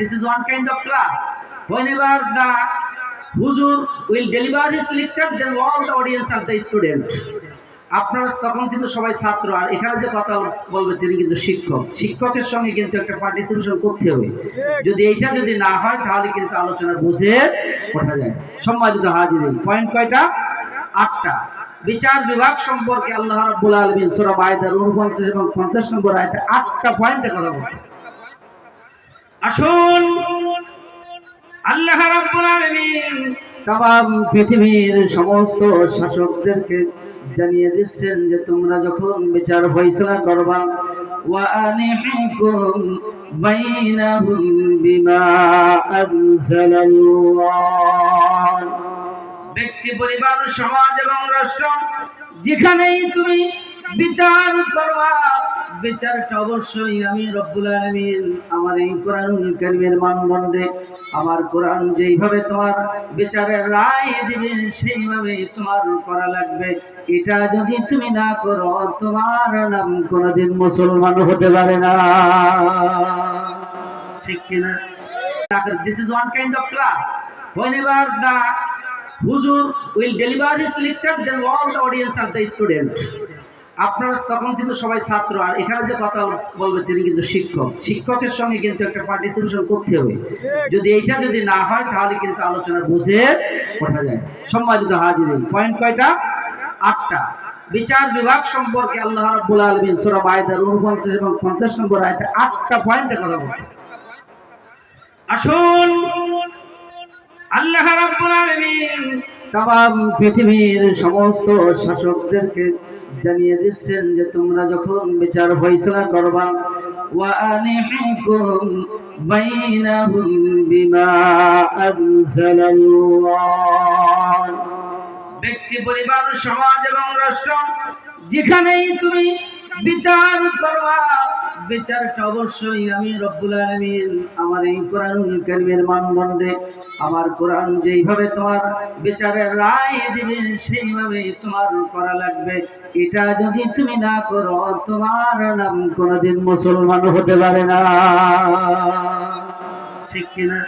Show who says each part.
Speaker 1: This is one kind of class. Whenever the Huzur will deliver his lecture, then all the audience are the student. আপনারা তখন কিন্তু সবাই ছাত্র, আর এখানে যে কথা বলবে তিনি কিন্তু শিক্ষক। শিক্ষকের সঙ্গে কিন্তু একটা পার্টিসিপেশন করতে হবে। যদি এইটা যদি না হয় তাহলে কিন্তু আলোচনা বুঝে ওঠা যায়। সম্মানিত হাজিরিন, পয়েন্ট কয়টা? 8টা। বিচার বিভাগ সম্পর্কে আল্লাহ রাব্বুল আলামিন সূরা মাইদার 49 এবং 50 নম্বর আয়াতে 8টা পয়েন্টে কথা বলছেন। আসুন আল্লাহ রাব্বুল আলামিন তাম পৃথিবীর সমস্ত শাসকদেরকে জানিয়ে দিচ্ছেন যে তোমরা যখন বিচার ফয়সালা করবা, ওয়া আনিহুকুম বাইনাহুম বিমা আনজালাল্লাহ। ব্যক্তি, পরিবার, সমাজ এবং রাষ্ট্র যেখানেই তুমি বিচার করবা, বিচারটা অবশ্যই আমি রব্বুল আলামিন আমার এই কোরআনুল কারীমের মানদণ্ডে, আমার কোরআন যেইভাবে তোমার বিচারের রায় দিবে সেইভাবে তোমার করা লাগবে। এটা যদি তুমি না করো তোমার নাম কোনোদিন মুসলমান হতে পারে না। ঠিক কিনা? This is one kind of class. Whenever the Huzur will deliver his lecture, then all the audience are the student. আপনারা তখন কিন্তু সবাই ছাত্র, আর এখানে যে কথা বলবে তিনি কিন্তু শিক্ষক। শিক্ষকের সঙ্গে কিন্তু একটা পার্টিসিপেশন করতে হবে। যদি এইটা যদি না হয় তাহলে কিন্তু আলোচনা বুঝে ওঠা যায়। সম্মানিত হাজিরিন, পয়েন্ট কয়টা? 8টা। বিচার বিভাগ সম্পর্কে আল্লাহ রাব্বুল আলামিন সূরা মাইদার 49 এবং 50 নম্বর আয়াতে 8টা পয়েন্টে কথা বলছেন। আসুন আল্লাহ রাব্বুল আলামিন তাম পৃথিবীর সমস্ত শাসকদেরকে জানিয়ে দিচ্ছেন যে তোমরা যখন বিচার ফয়সালা করবা, ওয়া আনিহুকুম বাইনাহুম বিমা আনজালাল্লাহ। ব্যক্তি, পরিবার, সমাজ এবং রাষ্ট্র যেখানেই তুমি বিচার করবা, বিচারটা অবশ্যই আমি রব্বুল আলামিন আমার এই কোরআনুল কারীমের মানদণ্ডে, আমার কোরআন যেইভাবে তোমার বিচারের রায় দিবে সেইভাবে তোমার করা লাগবে। এটা যদি তুমি না করো তোমার নাম কোনোদিন মুসলমান হতে পারে না। ঠিক কিনা?